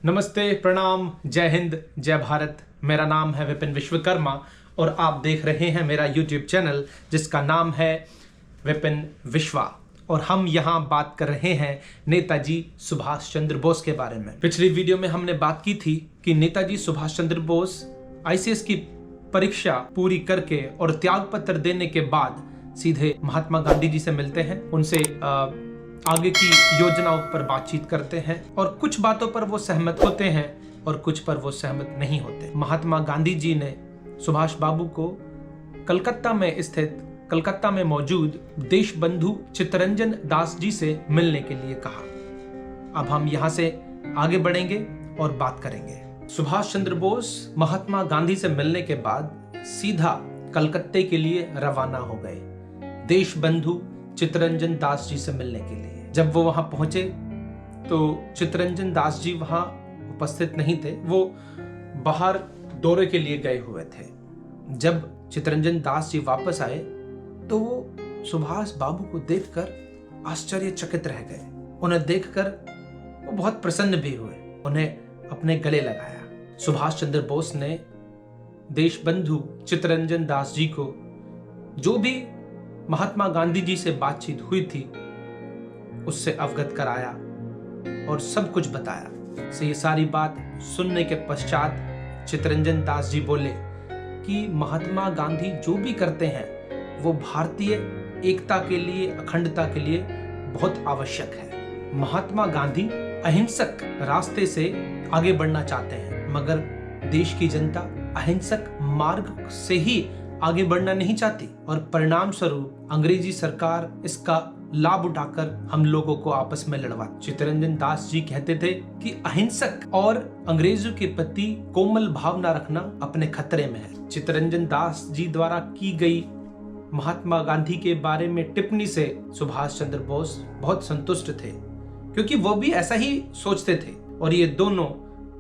नमस्ते, प्रणाम, जय हिंद, जय भारत। मेरा नाम है विपिन विश्वकर्मा और आप देख रहे हैं मेरा यूट्यूब चैनल जिसका नाम है विपिन विश्वा। और हम यहाँ बात कर रहे हैं नेताजी सुभाष चंद्र बोस के बारे में। पिछली वीडियो में हमने बात की थी कि नेताजी सुभाष चंद्र बोस आईसीएस की परीक्षा पूरी करके और त्याग पत्र देने के बाद सीधे महात्मा गांधी जी से मिलते हैं, उनसे आगे की योजनाओं पर बातचीत करते हैं और कुछ बातों पर वो सहमत होते हैं और कुछ पर वो सहमत नहीं होते। महात्मा गांधी जी ने सुभाष बाबू को कलकत्ता में मौजूद देश बंधु चित्तरंजन दास जी से मिलने के लिए कहा। अब हम यहाँ से आगे बढ़ेंगे और बात करेंगे। सुभाष चंद्र बोस महात्मा गांधी से मिलने के बाद सीधा कलकत्ते के लिए रवाना हो गए, देश बंधु चित्तरंजन दास जी से मिलने के लिए। जब वो वहां पहुंचे तो चित्तरंजन दास जी वहां उपस्थित नहीं थे, वो बाहर दौरे के लिए गए हुए थे। जब चित्तरंजन दास जी वापस आए तो वो सुभाष बाबू को देखकर आश्चर्यचकित रह गए। उन्हें देखकर वो बहुत प्रसन्न भी हुए, उन्हें अपने गले लगाया। सुभाष चंद्र बोस ने देश बंधु चित्तरंजन दास जी को जो भी महात्मा गांधी जी से बातचीत हुई थी उससे अवगत कराया और सब कुछ बताया। से ये सारी बात सुनने के पश्चात चित्तरंजन दास जी बोले कि महात्मा गांधी जो भी करते हैं वो भारतीय एकता के लिए, अखंडता के लिए बहुत आवश्यक है। महात्मा गांधी अहिंसक रास्ते से आगे बढ़ना चाहते हैं, मगर देश की जनता अहिंसक मार्ग से ही आगे बढ़ना नहीं चाहती और परिणाम स्वरूप अंग्रेजी सरकार इसका लाभ उठाकर हम लोगों को आपस में लड़वा। चित्तरंजन दास जी कहते थे कि अहिंसक और अंग्रेजों के प्रति कोमल भावना रखना अपने खतरे में है। चित्तरंजन दास जी द्वारा की गई महात्मा गांधी के बारे में टिप्पणी से सुभाष चंद्र बोस बहुत संतुष्ट थे, क्योंकि वो भी ऐसा ही सोचते थे और ये दोनों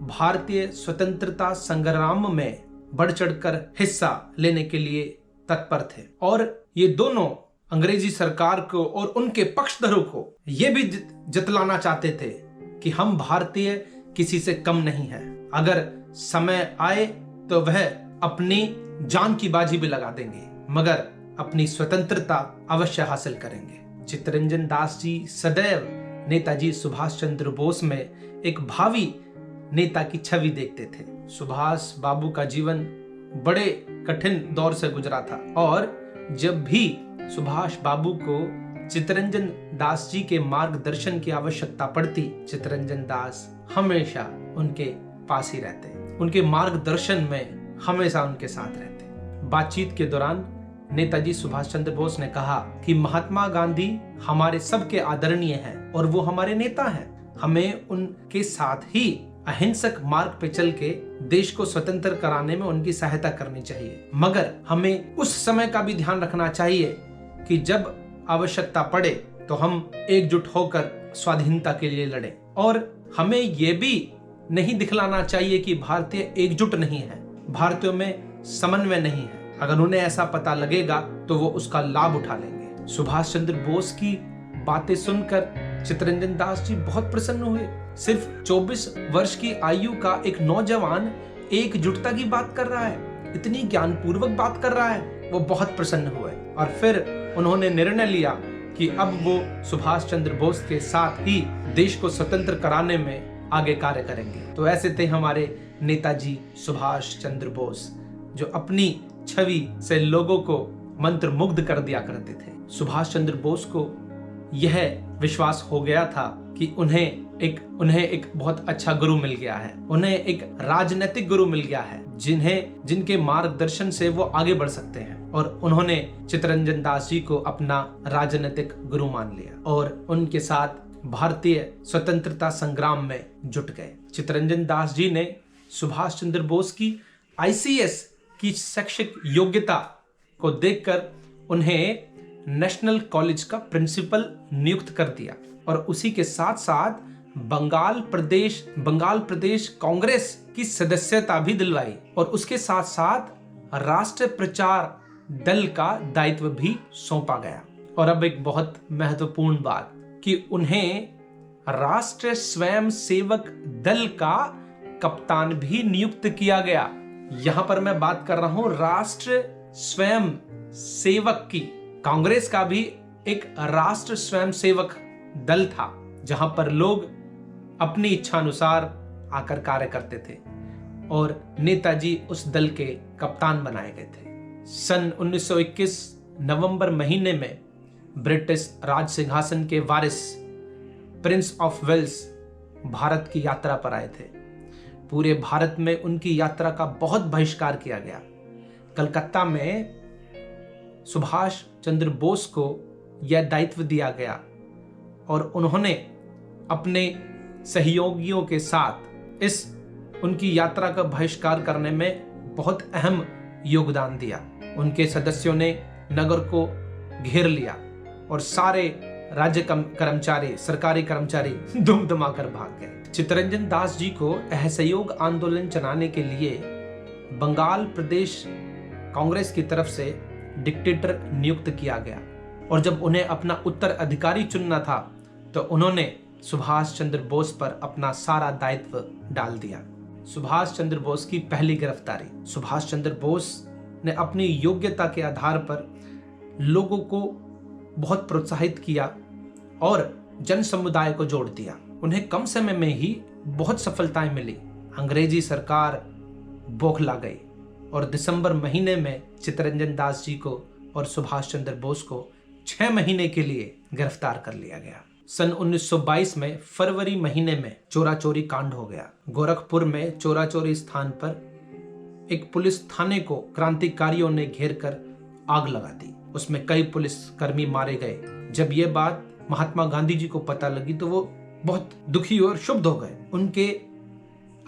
भारतीय स्वतंत्रता संग्राम में बढ़ चढ़कर हिस्सा लेने के लिए तत्पर थे। और ये दोनों अंग्रेजी सरकार को और उनके पक्षधरों को ये भी जतलाना चाहते थे कि हम भारतीय किसी से कम नहीं हैं। अगर समय आए तो वह अपनी जान की बाजी भी लगा देंगे, मगर अपनी स्वतंत्रता अवश्य हासिल करेंगे। चित्तरंजन दास जी सदैव नेताजी सुभाष चंद्र बोस में एक भावी नेता की छवि देखते थे। सुभाष बाबू का जीवन बड़े कठिन दौर से गुजरा था और जब भी सुभाष बाबू को चित्तरंजन दास जी के मार्गदर्शन की आवश्यकता पड़ती, चित्तरंजन दास हमेशा उनके पास ही रहते, उनके मार्गदर्शन में हमेशा उनके साथ रहते। बातचीत के दौरान नेताजी सुभाष चंद्र बोस ने कहा कि महात्मा गांधी हमारे सबके आदरणीय हैं और वो हमारे नेता हैं। हमें उनके साथ ही अहिंसक मार्ग पे चल के देश को स्वतंत्र कराने में उनकी सहायता करनी चाहिए, मगर हमें उस समय का भी ध्यान रखना चाहिए कि जब आवश्यकता पड़े तो हम एकजुट होकर स्वाधीनता के लिए लड़ें। और हमें ये भी नहीं दिखलाना चाहिए कि भारतीय एकजुट नहीं है, भारतीयों में समन्वय नहीं है। अगर उन्हें ऐसा पता लगेगा तो वो उसका लाभ उठा लेंगे। सुभाष चंद्र बोस की बातें सुनकर चित्तरंजन दास जी बहुत प्रसन्न हुए। सिर्फ 24 वर्ष की आयु का एक नौजवान एकजुटता की बात कर रहा है, इतनी ज्ञानपूर्वक बात कर रहा है, वो बहुत प्रसन्न हुए और फिर उन्होंने निर्णय लिया कि अब वो सुभाष चंद्र बोस के साथ ही देश को स्वतंत्र कराने में आगे कार्य करेंगे। तो ऐसे थे हमारे नेताजी सुभाष चंद्र बोस, जो अपनी छवि से लोगों को मंत्र मुग्ध कर दिया करते थे। सुभाष चंद्र बोस को यह विश्वास हो गया था कि उन्हें एक बहुत अच्छा गुरु मिल गया है, उन्हें एक राजनीतिक गुरु मिल गया है जिनके मार्गदर्शन से वो आगे बढ़ सकते हैं। और उन्होंने चित्तरंजन दास जी को अपना राजनीतिक गुरु मान लिया और उनके साथ भारतीय स्वतंत्रता संग्राम में जुट गए। चित्तरंजन दास जी ने सुभाष चंद्र बोस की आईसीएस की शैक्षिक योग्यता को देखकर उन्हें नेशनल कॉलेज का प्रिंसिपल नियुक्त कर दिया और उसी के साथ साथ बंगाल प्रदेश कांग्रेस की सदस्यता भी दिलवाई और उसके साथ साथ राष्ट्रीय प्रचार दल का दायित्व भी सौंपा गया। और अब एक बहुत महत्वपूर्ण बात कि उन्हें राष्ट्रीय स्वयं सेवक दल का कप्तान भी नियुक्त किया गया। यहां पर मैं बात कर रहा हूं राष्ट्र स्वयं सेवक की। कांग्रेस का भी एक राष्ट्र स्वयं सेवक दल था जहां पर लोग अपनी इच्छा अनुसार आकर कार्य करते थे और नेताजी उस दल के कप्तान बनाए गए थे। सन 1921 नवंबर महीने में ब्रिटिश राज सिंहासन के वारिस प्रिंस ऑफ वेल्स भारत की यात्रा पर आए थे। पूरे भारत में उनकी यात्रा का बहुत बहिष्कार किया गया। कलकत्ता में सुभाष चंद्र बोस को यह दायित्व दिया गया और उन्होंने अपने सहयोगियों के साथ इस उनकी यात्रा का बहिष्कार करने में बहुत अहम योगदान दिया। उनके सदस्यों ने नगर को घेर लिया और सारे राज्य कर्मचारी, सरकारी कर्मचारी दुम दमाकर भाग गए। चित्तरंजन दास जी को असहयोग आंदोलन चलाने के लिए बंगाल प्रदेश कांग्रेस की तरफ से डिक्टेटर नियुक्त किया गया और जब उन्हें अपना उत्तराधिकारी चुनना था तो उन्होंने सुभाष चंद्र बोस पर अपना सारा दायित्व डाल दिया। सुभाष चंद्र बोस की पहली गिरफ्तारी। सुभाष चंद्र बोस ने अपनी योग्यता के आधार पर लोगों को बहुत प्रोत्साहित किया और जन समुदाय को जोड़ दिया। उन्हें कम समय में ही बहुत सफलताएं मिली। अंग्रेजी सरकार बौखला गई और दिसंबर महीने में चित्तरंजन दास जी को और सुभाष चंद्र बोस को 6 महीने के लिए गिरफ्तार कर लिया गया। सन 1922 में फरवरी महीने में चोरा चोरी कांड हो गया। गोरखपुर में चोरा चोरी स्थान पर एक पुलिस थाने को क्रांतिकारियों ने घेर कर आग लगा दी। उसमें कई पुलिस कर्मी मारे गए। जब ये बात महात्मा गांधी जी को पता लगी तो वो बहुत दुखी और क्षुब्ध हो गए। उनके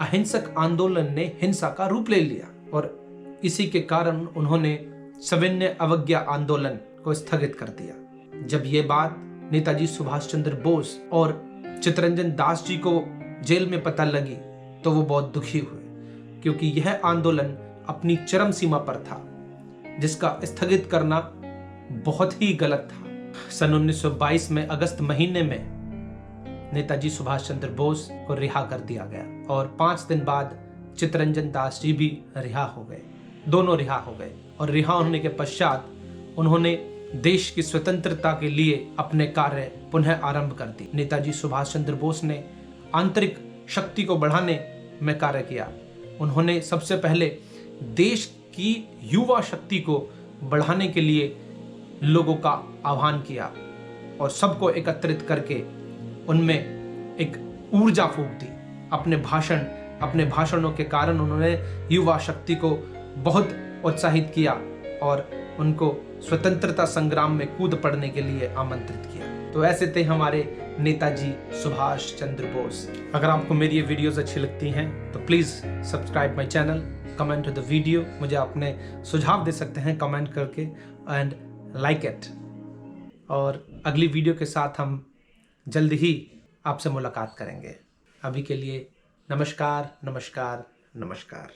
अहिंसक आंदोलन ने हिंसा का रूप ले लिया और इसी के कारण उन्होंने सविनय अवज्ञा आंदोलन को स्थगित कर दिया। जब ये बात नेताजी सुभाष चंद्र बोस और चित्तरंजन दास जी को जेल में पता लगी तो वो बहुत दुखी हुए क्योंकि यह आंदोलन अपनी चरम सीमा पर था जिसका स्थगित करना बहुत ही गलत था। सन 1922 में अगस्त महीने में नेताजी सुभाष चंद्र बोस को रिहा कर दिया गया और 5 दिन बाद चित्तरंजन दास जी भी रिहा हो गए। दोनों रिहा हो गए और रिहा होने के पश्चात उन्होंने देश की स्वतंत्रता के लिए अपने कार्य पुनः आरंभ कर दी। नेताजी सुभाष चंद्र बोस ने आंतरिक शक्ति को बढ़ाने में कार्य किया। उन्होंने सबसे पहले देश की युवा शक्ति को बढ़ाने के लिए लोगों का आह्वान किया और सबको एकत्रित करके उनमें एक ऊर्जा फूंक दी। अपने भाषणों के कारण उन्होंने युवा शक्ति को बहुत उत्साहित किया और उनको स्वतंत्रता संग्राम में कूद पड़ने के लिए आमंत्रित किया। तो ऐसे थे हमारे नेताजी सुभाष चंद्र बोस। अगर आपको मेरी ये वीडियोस अच्छी लगती हैं तो please subscribe my channel, comment to the video. मुझे अपने सुझाव दे सकते हैं कमेंट करके एंड लाइक इट। और अगली वीडियो के साथ हम जल्द ही आपसे मुलाकात करेंगे। अभी के लिए नमस्कार, नमस्कार, नमस्कार।